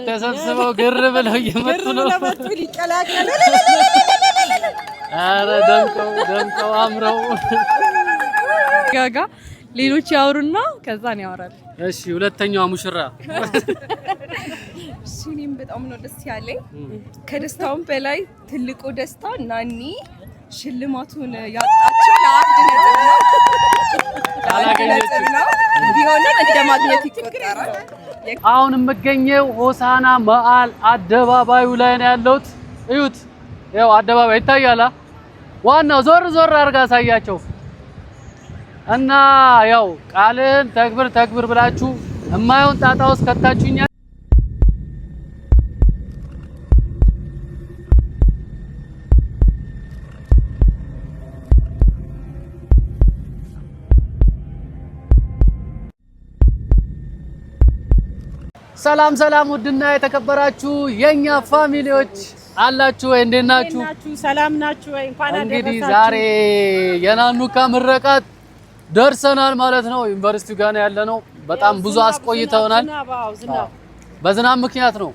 ተሰብስበው ግር ብለው እየመጡ ነው። አረ ደምቀው አምረው ጋጋ ሌሎች ያወሩና ከዛን ያወራል። እሺ ሁለተኛዋ ሙሽራ እኔም በጣም ነው ደስ ያለኝ። ከደስታውም በላይ ትልቁ ደስታ ናኒ ሽልማቱን ያጣችው ለአንድ ነጥብ ነው። ቢሆንም እንደማግኘት ይቆጠራል። አሁን የምገኘው ሆሳና መዓል አደባባዩ ላይ ነው ያለሁት። እዩት፣ ያው አደባባይ ይታያል። ዋናው ዞር አድርጋ አሳያቸው እና ያው ቃልን ተግብር ብላችሁ የማይሆን ጣጣ ውስጥ ከታችሁኛ። ሰላም ውድና የተከበራችሁ የኛ ፋሚሊዎች አላችሁ ወይ? እንዴት ናችሁ? ሰላም ናችሁ ወይ? እንኳን አደረሳችሁ። እንግዲህ ዛሬ የናኑካ ምረቃት ደርሰናል ማለት ነው። ዩኒቨርሲቲ ጋር ነው ያለነው። በጣም ብዙ አስቆይተውናል። በዝናብ ምክንያት ነው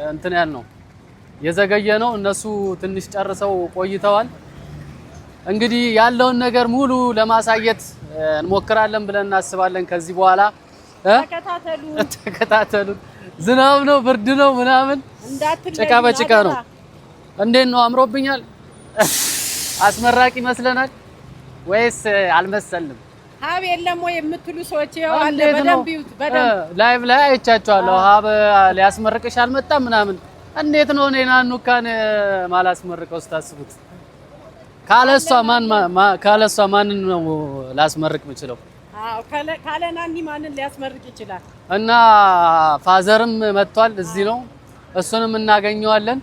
እንትን ያልነው የዘገየ ነው። እነሱ ትንሽ ጨርሰው ቆይተዋል። እንግዲህ ያለውን ነገር ሙሉ ለማሳየት እንሞክራለን ብለን እናስባለን። ከዚህ በኋላ ተከታተሉ። ዝናብ ነው፣ ብርድ ነው፣ ምናምን ጭቃ በጭቃ ነው። እንዴት ነው? አምሮብኛል? አስመራቂ መስለናል ወይስ አልመሰልንም? ሀብ የለም ወይ የምትሉ ሰዎች ያው በደንብ ይዩት። በደንብ ላይቭ ላይ አይቻቸዋለሁ። ሀብ ሊያስመርቅሽ አልመጣም ምናምን። እንዴት ነው እኔ ናኑካን ማላስመርቀው ስታስቡት? ካለሷ ማንን ነው ላስመርቅ የምችለው? አዎ ካለ ናኒ ማንን ሊያስመርቅ ይችላል? እና ፋዘርም መጥቷል፣ እዚህ ነው። እሱንም እናገኘዋለን።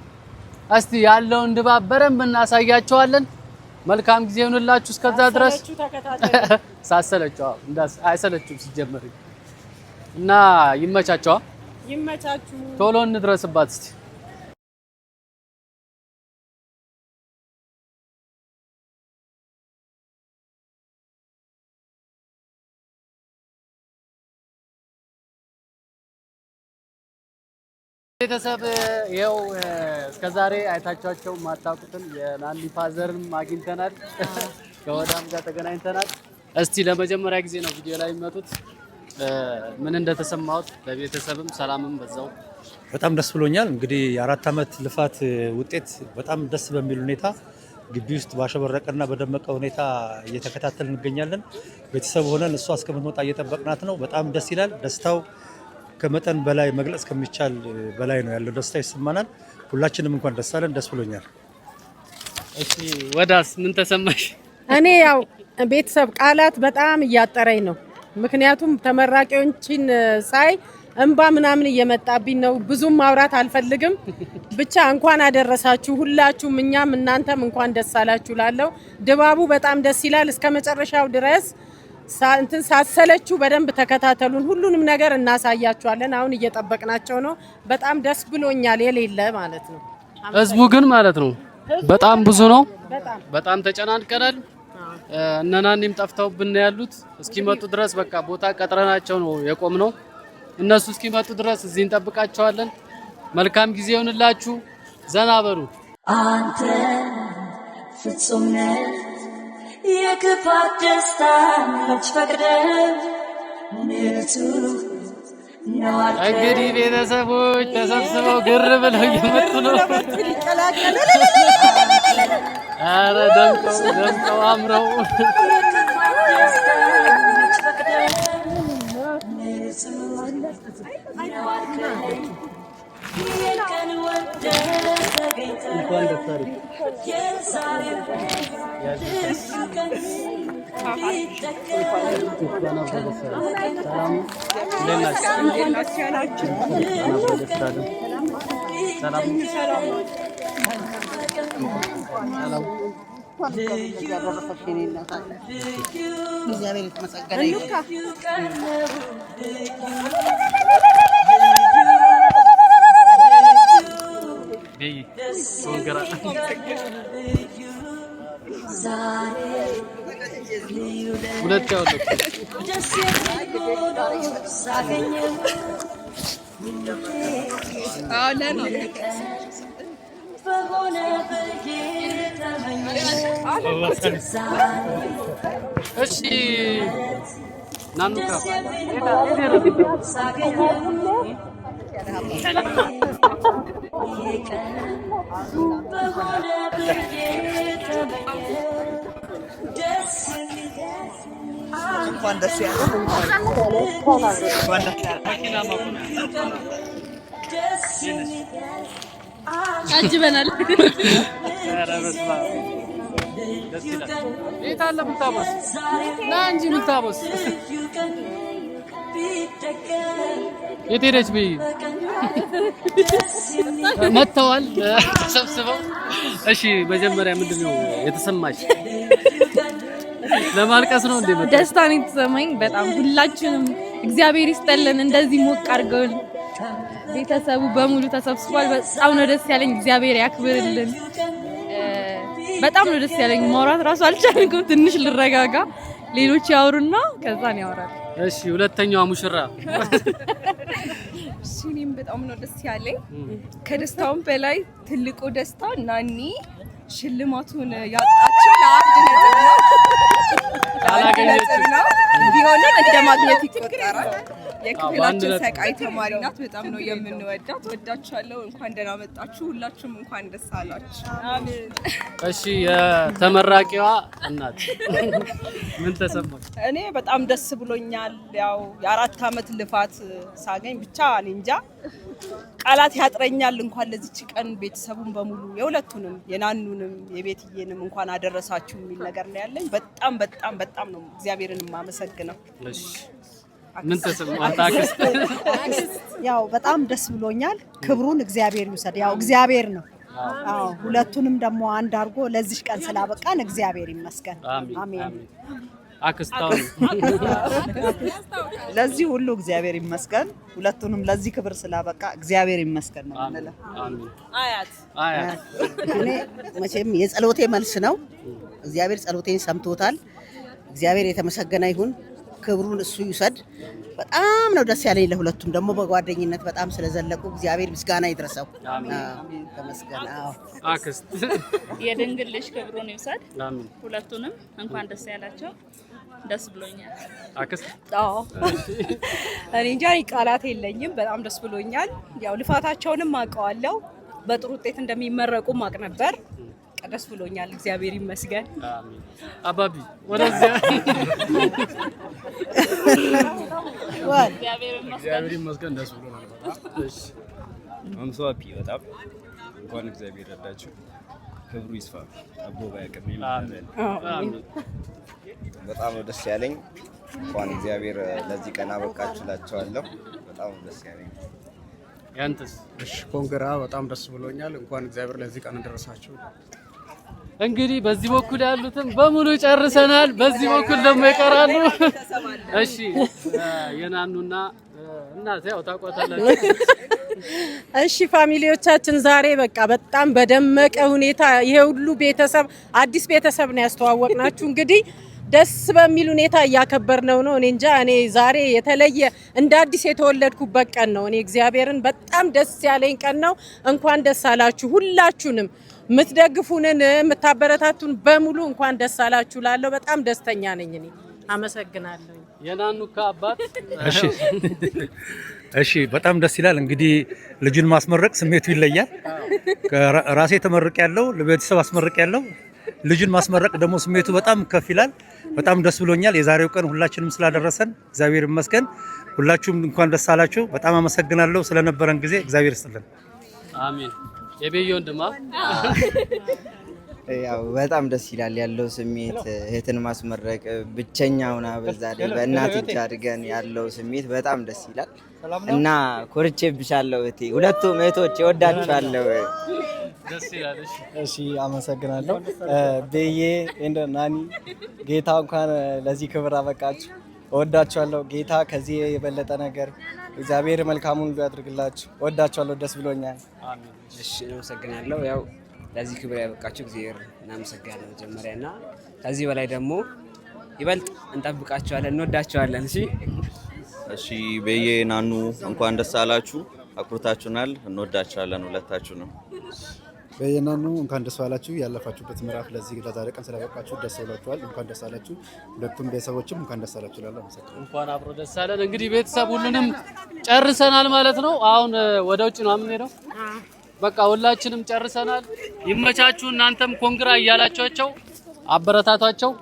እስቲ ያለውን ድባብ በደንብ እናሳያቸዋለን። መልካም ጊዜ ይሁንላችሁ። እስከዛ ድረስ ሳሰለችው አይሰለችም ሲጀመር እና ይመቻችሁ። ቶሎ እንድረስባት እስቲ። ቤተሰብ ይኸው እስከዛሬ አይታችኋቸው ማታውቁትን የናኒ ፋዘርን አግኝተናል። ከወዳም ጋር ተገናኝተናል። እስቲ ለመጀመሪያ ጊዜ ነው ቪዲዮ ላይ የሚመጡት። ምን እንደተሰማሁት ለቤተሰብም ሰላምም በዛው በጣም ደስ ብሎኛል። እንግዲህ የ4 ዓመት ልፋት ውጤት በጣም ደስ በሚል ሁኔታ ግቢ ውስጥ ባሸበረቀና በደመቀ ሁኔታ እየተከታተልን እንገኛለን። ቤተሰብ ሆነን እሷ እስከምትመጣ እየጠበቅናት ነው። በጣም ደስ ይላል። ደስታው ከመጠን በላይ መግለጽ ከሚቻል በላይ ነው ያለው። ደስታ ይሰማናል። ሁላችንም እንኳን ደስ አለን። ደስ ብሎኛል። እሺ ወዳስ ምን ተሰማሽ? እኔ ያው ቤተሰብ ቃላት በጣም እያጠረኝ ነው። ምክንያቱም ተመራቂዎችን ሳይ እንባ ምናምን እየመጣብኝ ነው። ብዙም ማውራት አልፈልግም። ብቻ እንኳን አደረሳችሁ ሁላችሁም፣ እኛም እናንተም እንኳን ደስ አላችሁ ላለው ድባቡ በጣም ደስ ይላል። እስከ መጨረሻው ድረስ ሳሰለችሁ በደንብ ተከታተሉን። ሁሉንም ነገር እናሳያችኋለን። አሁን እየጠበቅናቸው ነው። በጣም ደስ ብሎኛል የሌለ ማለት ነው። ህዝቡ ግን ማለት ነው በጣም ብዙ ነው። በጣም ተጨናንቀናል። እነ ናኒም ጠፍተውብን ያሉት እስኪመጡ ድረስ በቃ ቦታ ቀጥረናቸው ነው የቆምነው። እነሱ እስኪመጡ ድረስ እዚህ እንጠብቃቸዋለን። መልካም ጊዜ ይሁንላችሁ። ዘና በሉ። አንተ ፍጹም ነህ የክፋት ደስታ መች ፈቅደህ እንግዲህ ቤተሰቦች ተሰብስበው ግር ብለው እየመጡ ነው። አረ ደምቀው አምረው እንኳን ደስ አለህ። ሁለት ያው እሺ ናኑካ እንኳን ደስ ያለ አጅበናል። የት አለ ምታቦስ? ና እንጂ ምታቦስ የት ሄደች? ብይ መጥተዋል ተሰብስበው። እሺ መጀመሪያ ምንድነው የተሰማሽ? ለማልቀስ ነው እንዴ? ደስታ ነው የተሰማኝ በጣም። ሁላችንም እግዚአብሔር ይስጠልን እንደዚህ ሞቅ አድርገውን ቤተሰቡ በሙሉ ተሰብስቧል። በጣም ነው ደስ ያለኝ። እግዚአብሔር ያክብርልን። በጣም ነው ደስ ያለኝ። ማውራት ራሱ አልቻልኩም። ትንሽ ልረጋጋ። ሌሎች ያወሩና ከዛ ነው ያወራል። እሺ ሁለተኛዋ ሙሽራ። እኔም በጣም ነው ደስ ያለኝ። ከደስታውም በላይ ትልቁ ደስታ ናኒ ሽልማቱን ያጣችው ለአንድ ነጥብ ነው። ቢሆንም እንደ ማግኘት ይቆጠራል። የክፍላችን ሰቃይ ተማሪ ናት። በጣም ነው የምንወዳት። ወዳችኋለሁ። እንኳን ደህና መጣችሁ። ሁላችሁም እንኳን ደስ አላችሁ። አሜን። እሺ የተመራቂዋ እናት ምን ተሰማሽ? እኔ በጣም ደስ ብሎኛል። ያው የ4 ዓመት ልፋት ሳገኝ ብቻ እኔ እንጃ ቃላት ያጥረኛል። እንኳን ለዚች ቀን ቤተሰቡን በሙሉ የሁለቱንም የናኑንም የቤትዬንም እንኳን አደረሳችሁ የሚል ነገር ነው ያለኝ። በጣም በጣም በጣም ነው እግዚአብሔርን የማመሰግነው። እሺ ምን ተሰማሽ? ያው በጣም ደስ ብሎኛል። ክብሩን እግዚአብሔር ይውሰድ። ያው እግዚአብሔር ነው። አዎ ሁለቱንም ደግሞ አንድ አድርጎ ለዚህ ቀን ስላበቃን እግዚአብሔር ይመስገን። አሜን። አክስታው ለዚህ ሁሉ እግዚአብሔር ይመስገን። ሁለቱንም ለዚህ ክብር ስላበቃ እግዚአብሔር ይመስገን ነው የምንለው። አሜን። አያት እኔ መቼም የጸሎቴ መልስ ነው። እግዚአብሔር ጸሎቴን ሰምቶታል። እግዚአብሔር የተመሰገነ ይሁን። ክብሩን እሱ ይውሰድ። በጣም ነው ደስ ያለኝ። ለሁለቱም ደግሞ በጓደኝነት በጣም ስለዘለቁ እግዚአብሔር ምስጋና ይድረሰው። አሜን። ተመስገን። አዎ አክስት የድንግል ልጅ ክብሩን ይውሰድ። አሜን። ሁለቱንም እንኳን ደስ ያላቸው። ደስ ብሎኛል። አክስት አዎ እኔ እንጃ ቃላት የለኝም። በጣም ደስ ብሎኛል። ያው ልፋታቸውንም አውቀዋለሁ። በጥሩ ውጤት እንደሚመረቁ ማቅ ነበር። ደስ ብሎኛል። እግዚአብሔር ይመስገን። አሜን። አባቢ ወደዚያ እግዚአብሔር ይመስገን። ደስ ብሎናል በጣም። እሺ አምሷፒ በጣም እንኳን እግዚአብሔር ረዳችሁ። ክብሩ ይስፋ። አቦ ባያቀም ይላል። አሜን። በጣም ነው ደስ ያለኝ። እንኳን እግዚአብሔር ለዚህ ቀን አበቃችሁ እላቸዋለሁ። በጣም ነው ደስ ያለኝ። ያንተስ? እሺ ኮንግራ በጣም ደስ ብሎኛል። እንኳን እግዚአብሔር ለዚህ ቀን ደረሳችሁ። እንግዲህ በዚህ በኩል ያሉትን በሙሉ ጨርሰናል። በዚህ በኩል ደግሞ ይቀራሉ። እሺ የናኑና እናት ያው ታውቋታላችሁ። እሺ ፋሚሊዎቻችን ዛሬ በቃ በጣም በደመቀ ሁኔታ ይሄ ሁሉ ቤተሰብ አዲስ ቤተሰብ ነው ያስተዋወቅናችሁ። እንግዲህ ደስ በሚል ሁኔታ እያከበርነው ነው። እኔ እንጃ እኔ ዛሬ የተለየ እንደ አዲስ የተወለድኩበት ቀን ነው። እኔ እግዚአብሔርን በጣም ደስ ያለኝ ቀን ነው። እንኳን ደስ አላችሁ ሁላችሁንም የምትደግፉንን የምታበረታቱን በሙሉ እንኳን ደስ አላችሁ ላለው በጣም ደስተኛ ነኝ። እኔ አመሰግናለሁ። የናኑካ አባት እሺ በጣም ደስ ይላል። እንግዲህ ልጁን ማስመረቅ ስሜቱ ይለያል። ራሴ ተመርቅ ያለው ለቤተሰብ አስመርቅ ያለው ልጁን ማስመረቅ ደግሞ ስሜቱ በጣም ከፍ ይላል። በጣም ደስ ብሎኛል። የዛሬው ቀን ሁላችንም ስላደረሰን እግዚአብሔር ይመስገን። ሁላችሁም እንኳን ደስ አላችሁ። በጣም አመሰግናለሁ ስለነበረን ጊዜ እግዚአብሔር ይስጥልን። አሜን። የቤዮ ወንድማ ያው በጣም ደስ ይላል ያለው ስሜት። እህትን ማስመረቅ ብቸኛ ሆና በዛ ላይ በእናት እጅ አድገን ያለው ስሜት በጣም ደስ ይላል እና ኮርቼብሻለሁ እህቴ። ሁለቱም እህቶች እወዳችኋለሁ። ደስ ይላል። እሺ አመሰግናለሁ። ቤዬ እንደ ናኒ ጌታ እንኳን ለዚህ ክብር አበቃችሁ። እወዳችኋለሁ። ጌታ ከዚህ የበለጠ ነገር እግዚአብሔር መልካሙን ሁሉ ያድርግላችሁ። እወዳችኋለሁ። ደስ ብሎኛል። አሜን። እሺ አመሰግናለሁ። ያው ለዚህ ክብር ያበቃችሁ እግዚአብሔር እናመሰግናለን መጀመሪያና ከዚህ በላይ ደግሞ ይበልጥ እንጠብቃችኋለን። እንወዳችኋለን። እሺ እሺ ቤዬ ናኑ እንኳን ደስ አላችሁ። አኩርታችሁናል። እንወዳችኋለን ሁለታችሁንም። በየናኑ እንኳን ደስ አላችሁ። ያለፋችሁበት ምዕራፍ ለዚህ ለዛሬ ቀን ስለበቃችሁ ደስ ብሏችኋል። እንኳን ደስ አላችሁ። ሁለቱም ቤተሰቦችም እንኳን ደስ አላችሁ ይላል። እንኳን አብሮ ደስ አለን። እንግዲህ ቤተሰብ ሁሉንም ጨርሰናል ማለት ነው። አሁን ወደ ውጭ ነው የምንሄደው። በቃ ሁላችንም ጨርሰናል። ይመቻችሁ። እናንተም ኮንግራ እያላችኋቸው አበረታቷቸው።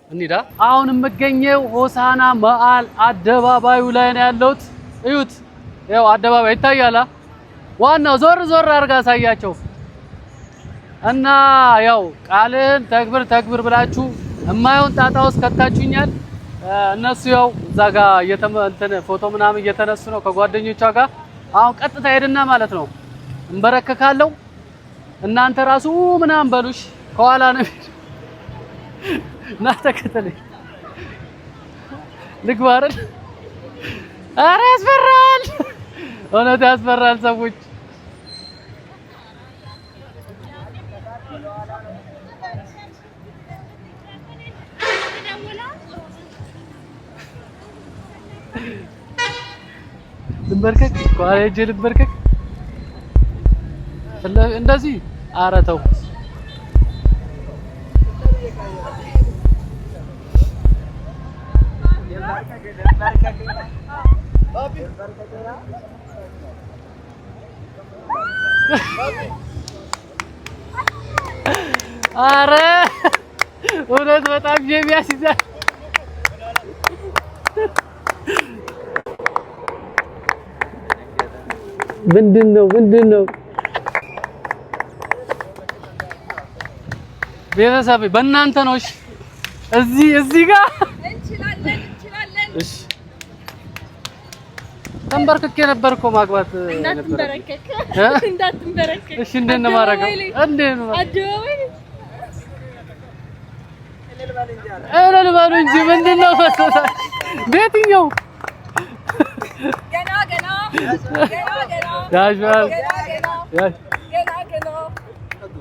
እንሂዳ። አሁን የምገኘው ሆሳና መዓል አደባባዩ ላይ ነው ያለሁት። እዩት፣ ያው አደባባይ ይታያል። ዋናው ዞር ዞር አድርጋ አሳያቸው እና ያው ቃልን ተግብር ብላችሁ የማይሆን ጣጣ ውስጥ ከታችሁኛል። እነሱ ያው እዛ ጋር ፎቶ ምናምን እየተነሱ ነው ከጓደኞቿ ጋር። አሁን ቀጥታ ሄድና ማለት ነው እንበረከካለሁ። እናንተ ራሱ ምናምን በሉሽ ከኋላ ነው ና ተከተለኝ። ልግባ አይደል? ኧረ ያስፈራል፣ እውነት ያስፈራል ሰዎች። ልንበርከክ ከኋላ ሂጅ ልንበርከክ እንደዚህ። ኧረ ተው ኧረ እውነት በጣም የሚያስይዛል። ምንድን ነው ቤተሰብ በእናንተ ነው። እሺ እዚህ ጋር እንችላለን። እሺ ተንበርክኬ ነበር እኮ ማግባት ነበር። እንዳትንበረከክ። እሺ እንዴት ነው ማረጋው? እንዴት ነው አደባባይ እልል በሉ እንጂ ምንድን ነው ፈሰሰ? በየትኛው ገና ያዥዋል ያዥ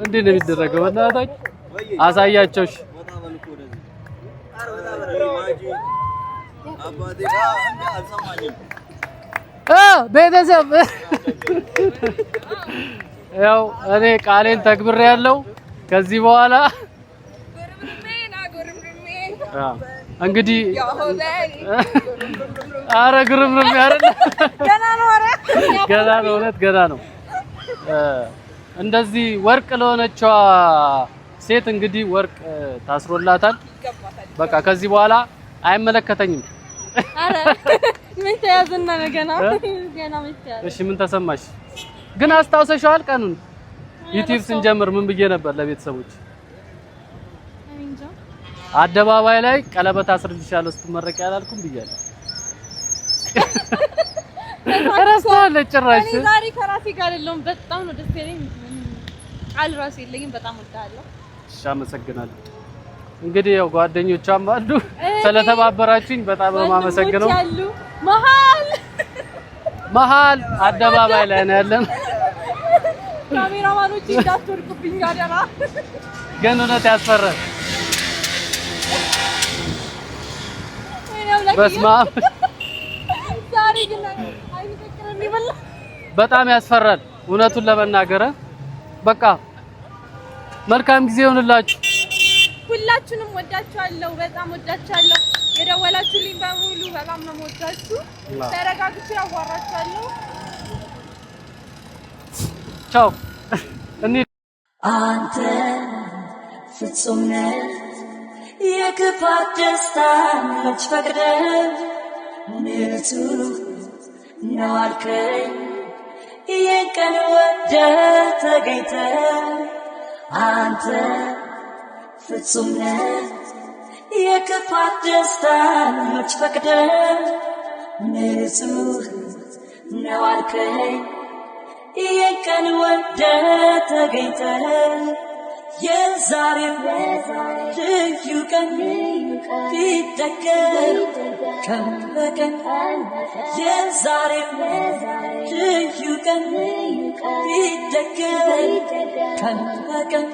እንዴት ነው የሚደረገው? በእናታችሁ አሳያቸው። እሺ ቤተሰብ ያው እኔ ቃሌን ተግብሬያለሁ። ከዚህ በኋላ እንግዲህ ኧረ ግርምርም ያረለ ገና ነው፣ እውነት ገና ነው። እንደዚህ ወርቅ ለሆነችዋ ሴት እንግዲህ ወርቅ ታስሮላታል። በቃ ከዚህ በኋላ አይመለከተኝም። አረ ምን ተያዘና ገና ምን ተያዘ? እሺ ምን ተሰማሽ ግን? አስታውሰሻል ቀኑን ዩቲዩብ ስንጀምር ምን ብዬ ነበር ለቤተሰቦች? አደባባይ ላይ ቀለበት አስርልሻለሁ ስትመረቂ ያላልኩም ብያለሁ። እረሳለሁ ጭራሽ። እኔ ዛሬ ከራሴ ጋር አይደለም። በጣም ነው ደስ ያለኝ። ቃል ራሴ የለኝም። በጣም ወዳለሁ። እሺ አመሰግናለሁ። እንግዲህ ያው ጓደኞቿም አሉ ስለተባበራችሁኝ በጣም ነው የማመሰግነው። መሀል አደባባይ ላይ ነው ያለን። ካሜራማኖች እንዳትወርቁብኝ አደራ። ግን እውነት ያስፈራል። በስመ አብ ዛሬ ግን አይተከረም ይበላ በጣም ያስፈራል። እውነቱን ለመናገር በቃ መልካም ጊዜ ይሁንላችሁ። ሁላችሁንም ወዳችኋለሁ፣ በጣም ወዳችኋለሁ። የደወላችሁልኝ በሙሉ በጣም ነው የምወዳችሁ። ተረጋግቼ አዋራችኋለሁ። ቻው። አንተ ፍጹም ነህ፣ የክፋት ደስታ መች ፈቅደህ ንጹህ ነው አልከኝ። ይህን ቀን ወደህ ተገኝተህ አንተ ፍጹም ነህ፣ የክፋት ደስታ መች ፈቅደህ ንጹህ ነው አልከኝ። ይህን ቀን ወደህ ተገኝተህ የዛሬው ልዩ ቀን ቢደገም ቀን በቀን የዛሬው ልዩ ቀን ቢደገም ቀን በቀን